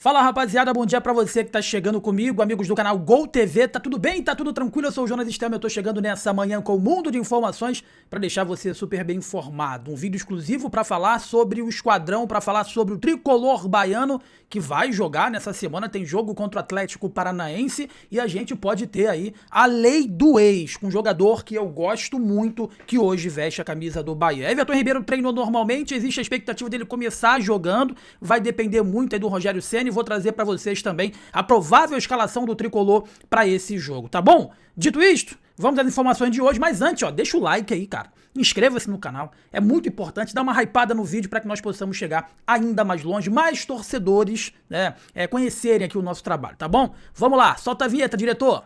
Fala rapaziada, bom dia pra você que tá chegando comigo, amigos do canal Gol TV, tá tudo bem? Tá tudo tranquilo? Eu sou o Jonas Stelma, eu tô chegando nessa manhã com o mundo de informações pra deixar você super bem informado. Um vídeo exclusivo pra falar sobre o Esquadrão, pra falar sobre o tricolor baiano que vai jogar nessa semana, tem jogo contra o Atlético Paranaense e a gente pode ter aí a lei do ex, com um jogador que eu gosto muito, que hoje veste a camisa do Bahia. Everton Ribeiro treinou normalmente, existe a expectativa dele começar jogando, vai depender muito aí do Rogério Ceni. Vou trazer para vocês também a provável escalação do tricolor para esse jogo, tá bom? Dito isto, vamos às informações de hoje, mas antes, ó, deixa o like aí, cara. Inscreva-se no canal, é muito importante, dá uma hypada no vídeo para que nós possamos chegar ainda mais longe, mais torcedores, né, conhecerem aqui o nosso trabalho, tá bom? Vamos lá, solta a vinheta, diretor!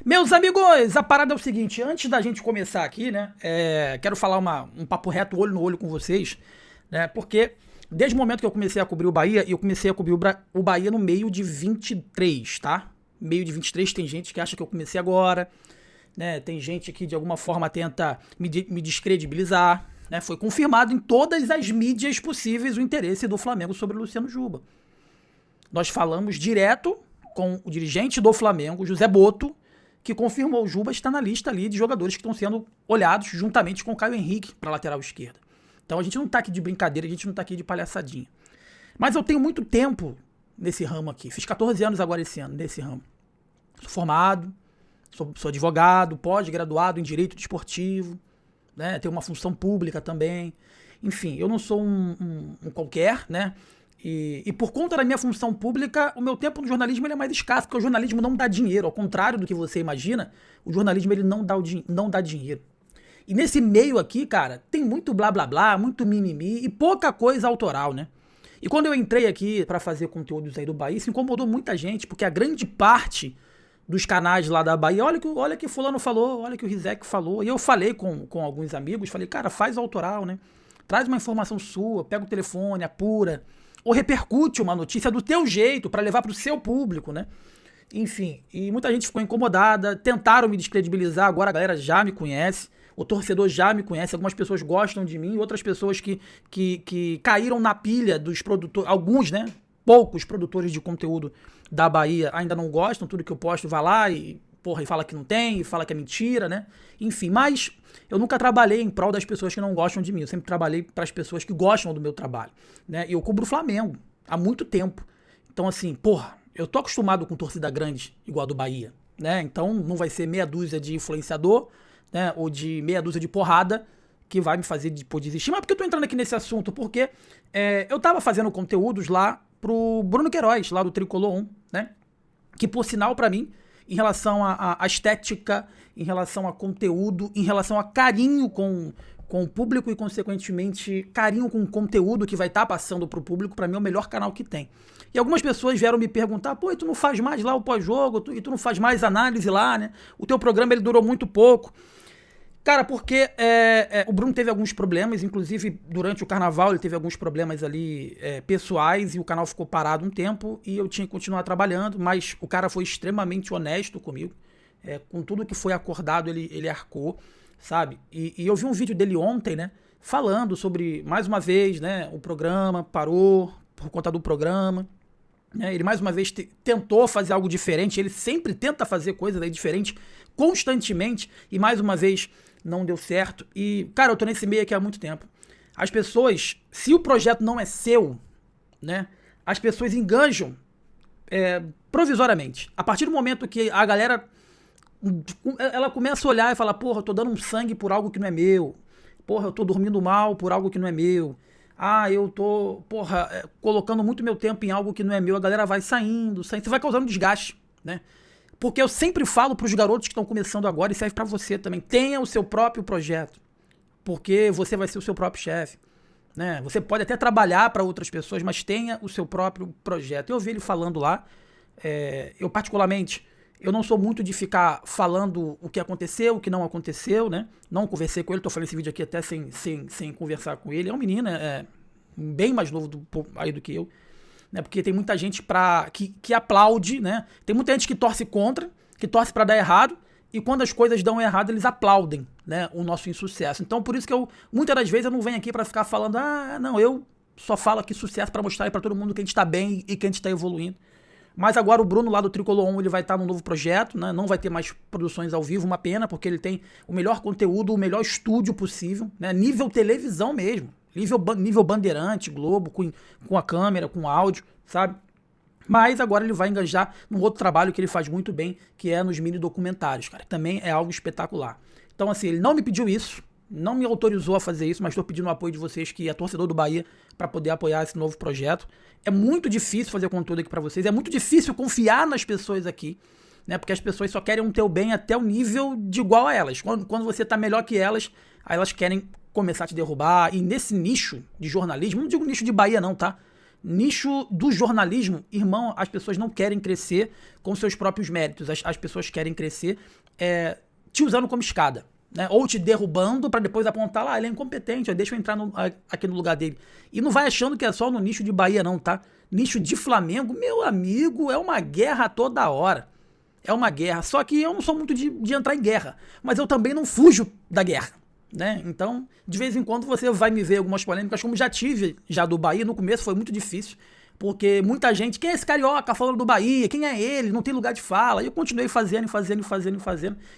Meus amigos, a parada é o seguinte, antes da gente começar aqui, né, quero falar um papo reto, olho no olho com vocês, né, porque desde o momento que eu comecei a cobrir o Bahia, eu comecei a cobrir o Bahia no meio de 23, tá? Meio de 23, tem gente que acha que eu comecei agora, né, tem gente que de alguma forma tenta me descredibilizar, né, foi confirmado em todas as mídias possíveis o interesse do Flamengo sobre o Luciano Juba. Nós falamos direto com o dirigente do Flamengo, José Boto, que confirmou o Juba está na lista ali de jogadores que estão sendo olhados juntamente com o Caio Henrique para a lateral esquerda. Então a gente não tá aqui de brincadeira, a gente não tá aqui de palhaçadinha. Mas eu tenho muito tempo nesse ramo aqui. Fiz 14 anos agora esse ano nesse ramo. Sou formado, sou advogado, pós-graduado em Direito Desportivo, né? Tenho uma função pública também. Enfim, eu não sou um qualquer, né? E por conta da minha função pública, o meu tempo no jornalismo ele é mais escasso, porque o jornalismo não dá dinheiro. Ao contrário do que você imagina, o jornalismo ele não dá dinheiro. E nesse meio aqui, cara, tem muito blá blá blá, muito mimimi e pouca coisa autoral, né? E quando eu entrei aqui pra fazer conteúdos aí do Bahia, isso incomodou muita gente, porque a grande parte dos canais lá da Bahia, olha que fulano falou, olha que o Rizek falou. E eu falei com alguns amigos, falei, cara, faz autoral, né? Traz uma informação sua, pega o telefone, apura, ou repercute uma notícia do teu jeito pra levar pro seu público, né? Enfim, e muita gente ficou incomodada, tentaram me descredibilizar, agora a galera já me conhece, o torcedor já me conhece, algumas pessoas gostam de mim, outras pessoas que caíram na pilha dos produtores, alguns, né, poucos produtores de conteúdo da Bahia ainda não gostam, tudo que eu posto vai lá e fala que não tem, e fala que é mentira, né, enfim, mas eu nunca trabalhei em prol das pessoas que não gostam de mim, eu sempre trabalhei para as pessoas que gostam do meu trabalho, né, e eu cubro o Flamengo há muito tempo, então assim, eu tô acostumado com torcida grande, igual a do Bahia, né? Então não vai ser meia dúzia de influenciador, né? Ou de meia dúzia de porrada que vai me fazer desistir. Mas por que eu tô entrando aqui nesse assunto? Porque eu tava fazendo conteúdos lá pro Bruno Queiroz, lá do Tricolor 1, né? Que por sinal pra mim, em relação à estética, em relação a conteúdo, em relação a carinho com o público e, consequentemente, carinho com o conteúdo que vai estar passando pro público, pra mim é o melhor canal que tem. E algumas pessoas vieram me perguntar, e tu não faz mais lá o pós-jogo, e tu não faz mais análise lá, né? O teu programa, ele durou muito pouco. Cara, porque o Bruno teve alguns problemas, inclusive durante o carnaval ele teve alguns problemas ali pessoais e o canal ficou parado um tempo e eu tinha que continuar trabalhando, mas o cara foi extremamente honesto comigo, com tudo que foi acordado ele arcou, sabe? E eu vi um vídeo dele ontem, né, falando sobre, mais uma vez, né, o programa parou por conta do programa, né, ele mais uma vez tentou fazer algo diferente, ele sempre tenta fazer coisas aí diferentes constantemente e mais uma vez não deu certo. E, cara, eu tô nesse meio aqui há muito tempo. As pessoas, se o projeto não é seu, né, as pessoas enganjam provisoriamente. A partir do momento que a galera ela começa a olhar e fala, eu tô dando um sangue por algo que não é meu. Eu tô dormindo mal por algo que não é meu. Eu tô, colocando muito meu tempo em algo que não é meu. A galera vai saindo. Você vai causando desgaste, né? Porque eu sempre falo pros garotos que estão começando agora, e serve pra você também, tenha o seu próprio projeto. Porque você vai ser o seu próprio chefe, né? Você pode até trabalhar para outras pessoas, mas tenha o seu próprio projeto. Eu vi ele falando lá, eu particularmente, eu não sou muito de ficar falando o que aconteceu, o que não aconteceu, né? Não conversei com ele, tô falando esse vídeo aqui até sem conversar com ele. É um menino, bem mais novo do que eu, né? Porque tem muita gente que aplaude, né? Tem muita gente que torce contra, que torce pra dar errado, e quando as coisas dão errado, eles aplaudem, né, o nosso insucesso. Então, por isso que muitas das vezes eu não venho aqui para ficar falando, não, eu só falo aqui sucesso para mostrar aí para todo mundo que a gente tá bem e que a gente tá evoluindo. Mas agora o Bruno lá do Tricolor 1, ele vai estar num novo projeto, né? Não vai ter mais produções ao vivo, uma pena, porque ele tem o melhor conteúdo, o melhor estúdio possível, né? Nível televisão mesmo, nível Bandeirante, Globo, com a câmera, com áudio, sabe? Mas agora ele vai engajar num outro trabalho que ele faz muito bem, que é nos mini documentários, cara, que também é algo espetacular. Então, assim, ele não me pediu isso, não me autorizou a fazer isso, mas estou pedindo o apoio de vocês, que é torcedor do Bahia, para poder apoiar esse novo projeto. É muito difícil fazer conteúdo aqui para vocês, é muito difícil confiar nas pessoas aqui, né? Porque as pessoas só querem um teu bem até o nível de igual a elas. Quando você tá melhor que elas, aí elas querem começar a te derrubar. E nesse nicho de jornalismo, não digo nicho de Bahia não, tá? Nicho do jornalismo, irmão, as pessoas não querem crescer com seus próprios méritos. As pessoas querem crescer te usando como escada, né? Ou te derrubando para depois apontar lá, ele é incompetente, deixa eu entrar aqui no lugar dele. E não vai achando que é só no nicho de Bahia não, tá? Nicho de Flamengo, meu amigo, é uma guerra toda hora. É uma guerra. Só que eu não sou muito de entrar em guerra, mas eu também não fujo da guerra, né? Então, de vez em quando você vai me ver algumas polêmicas, como já tive já do Bahia. No começo foi muito difícil, porque muita gente, quem é esse carioca falando do Bahia? Quem é ele? Não tem lugar de fala. E eu continuei fazendo.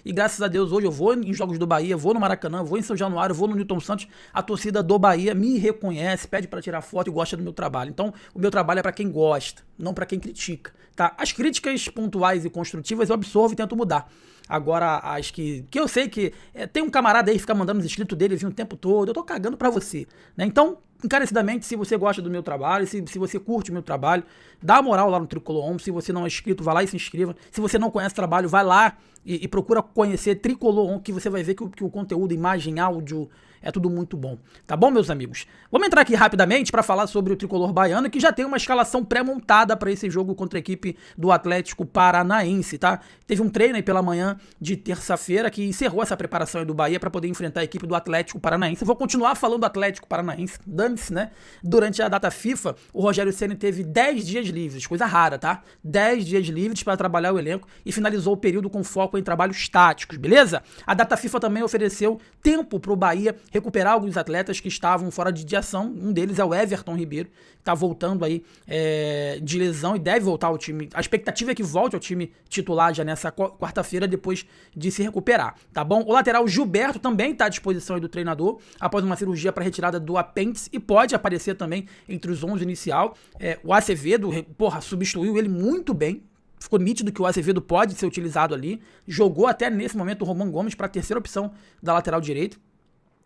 E graças a Deus hoje eu vou em jogos do Bahia, vou no Maracanã, vou em São Januário, vou no Newton Santos. A torcida do Bahia me reconhece, pede para tirar foto e gosta do meu trabalho. Então, o meu trabalho é para quem gosta, não para quem critica, tá? As críticas pontuais e construtivas eu absorvo e tento mudar. Agora, as que eu sei que tem um camarada aí que fica mandando os inscritos dele vir o tempo todo, eu tô cagando pra você, né? Então, encarecidamente, se você gosta do meu trabalho, se você curte o meu trabalho, dá moral lá no Tricolor 1. Se você não é inscrito, vai lá e se inscreva. Se você não conhece o trabalho, vai lá e procura conhecer Tricolor 1, que você vai ver que o conteúdo, imagem, áudio, é tudo muito bom. Tá bom, meus amigos? Vamos entrar aqui rapidamente para falar sobre o Tricolor baiano, que já tem uma escalação pré-montada para esse jogo contra a equipe do Atlético Paranaense, tá? Teve um treino aí pela manhã de terça-feira que encerrou essa preparação aí do Bahia para poder enfrentar a equipe do Atlético Paranaense. Eu vou continuar falando do Atlético Paranaense, dane-se, né? Durante a data FIFA, o Rogério Ceni teve 10 dias livres, coisa rara, tá? 10 dias livres para trabalhar o elenco e finalizou o período com foco em trabalhos táticos, beleza? A data FIFA também ofereceu tempo pro Bahia recuperar alguns atletas que estavam fora de ação. Um deles é o Everton Ribeiro, que tá voltando aí de lesão e deve voltar ao time. A expectativa é que volte ao time titular já nessa quarta-feira, depois de se recuperar, tá bom? O lateral Gilberto também tá à disposição aí do treinador, após uma cirurgia para retirada do apêndice, e pode aparecer também entre os 11 inicial. O Azevedo, substituiu ele muito bem. Ficou nítido que o Azevedo pode ser utilizado ali. Jogou até nesse momento o Romão Gomes para a terceira opção da lateral direito.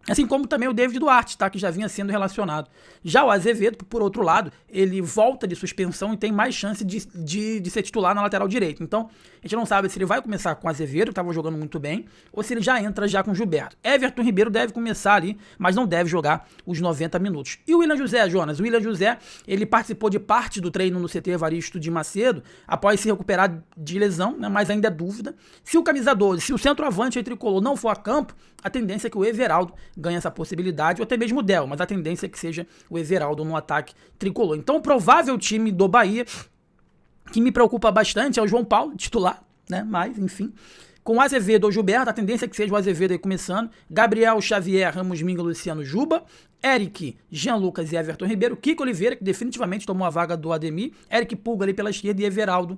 Assim como também o David Duarte, tá? Que já vinha sendo relacionado. Já o Azevedo, por outro lado, ele volta de suspensão e tem mais chance de ser titular na lateral direita. Então, a gente não sabe se ele vai começar com o Azevedo, que estava jogando muito bem, ou se ele já entra já com o Gilberto. Everton Ribeiro deve começar ali, mas não deve jogar os 90 minutos. E o William José, Jonas? O William José, ele participou de parte do treino no CT Evaristo de Macedo, após se recuperar de lesão, né? Mas ainda é dúvida. Se o camisa 12, se o centroavante aí tricolor não for a campo, a tendência é que o Everaldo ganhe essa possibilidade, ou até mesmo o Del, mas a tendência é que seja o Everaldo no ataque tricolor. Então, o provável time do Bahia, que me preocupa bastante, é o João Paulo, titular, né? Mas, enfim, com o Azevedo ou Gilberto, a tendência é que seja o Azevedo aí começando, Gabriel Xavier, Ramos Minga, Luciano Juba, Eric, Jean Lucas e Everton Ribeiro, Kiko Oliveira, que definitivamente tomou a vaga do Ademir, Eric Pulga ali pela esquerda e Everaldo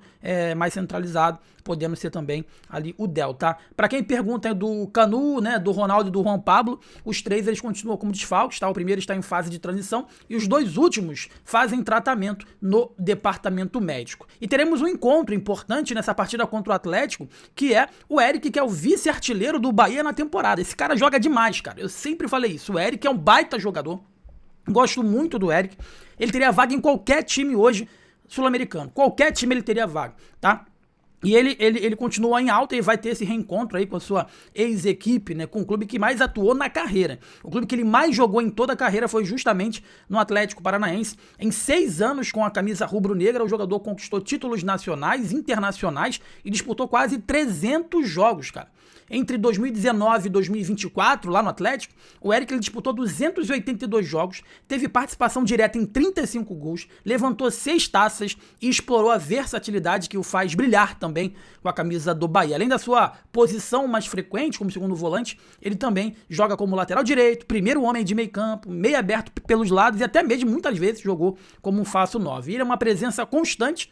mais centralizado, podendo ser também ali o Del, tá? Pra quem pergunta do Canu, né, do Ronaldo e do Juan Pablo, os três eles continuam como desfalques, tá? O primeiro está em fase de transição e os dois últimos fazem tratamento no departamento médico. E teremos um encontro importante nessa partida contra o Atlético, que é o Eric, que é o vice-artilheiro do Bahia na temporada. Esse cara joga demais, cara. Eu sempre falei isso. O Eric é um baita jogador. Gosto muito do Eric. Ele teria vaga em qualquer time hoje sul-americano. Qualquer time ele teria vaga, tá? E ele continua em alta e vai ter esse reencontro aí com a sua ex-equipe, né, com o clube que mais atuou na carreira. O clube que ele mais jogou em toda a carreira foi justamente no Atlético Paranaense. Em 6 anos com a camisa rubro-negra, o jogador conquistou títulos nacionais, internacionais e disputou quase 300 jogos, cara. Entre 2019 e 2024, lá no Atlético, o Eric ele disputou 282 jogos, teve participação direta em 35 gols, levantou 6 taças e explorou a versatilidade que o faz brilhar também também com a camisa do Bahia. Além da sua posição mais frequente como segundo volante, ele também joga como lateral direito, primeiro homem de meio campo, meio aberto pelos lados e até mesmo muitas vezes jogou como um falso 9. Ele é uma presença constante,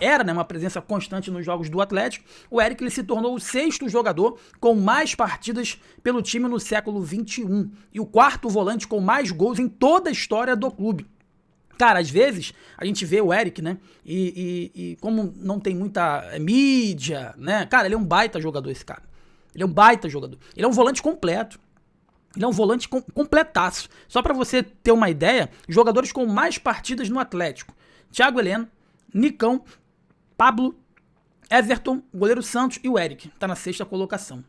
era, né, uma presença constante nos jogos do Atlético. O Eric ele se tornou o 6º jogador com mais partidas pelo time no século XXI e o 4º volante com mais gols em toda a história do clube. Cara, às vezes a gente vê o Eric, né, e como não tem muita mídia, né, cara, ele é um baita jogador esse cara. Ele é um baita jogador. Ele é um volante completo. Ele é um volante completaço. Só pra você ter uma ideia, jogadores com mais partidas no Atlético: Thiago Heleno, Nicão, Pablo, Everton, o goleiro Santos e o Eric. Tá na 6ª colocação.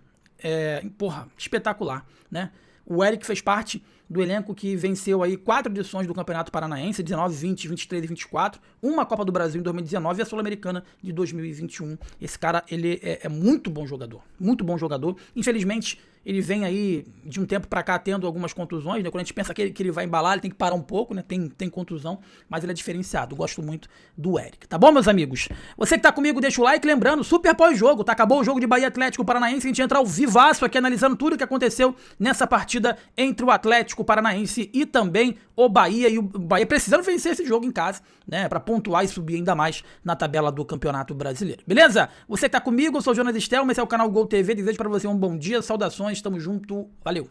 Porra, espetacular, né? O Eric fez parte do elenco que venceu aí 4 edições do Campeonato Paranaense, 19, 20, 23 e 24, uma Copa do Brasil em 2019 e a Sul-Americana de 2021. Esse cara, ele é muito bom jogador, muito bom jogador. Infelizmente, ele vem aí de um tempo pra cá tendo algumas contusões, né? Quando a gente pensa que ele vai embalar, ele tem que parar um pouco, né? Tem contusão, mas ele é diferenciado. Gosto muito do Eric, tá bom, meus amigos? Você que tá comigo, deixa o like, lembrando, super pós-jogo, tá? Acabou o jogo de Bahia Atlético Paranaense, a gente entra ao vivaço aqui analisando tudo o que aconteceu nessa partida entre o Atlético Paranaense e também o Bahia, e o Bahia precisando vencer esse jogo em casa, né, pra pontuar e subir ainda mais na tabela do Campeonato Brasileiro, beleza? Você que tá comigo, eu sou o Jonas Estelma, esse é o canal Gol TV, desejo pra você um bom dia, saudações, tamo junto, valeu!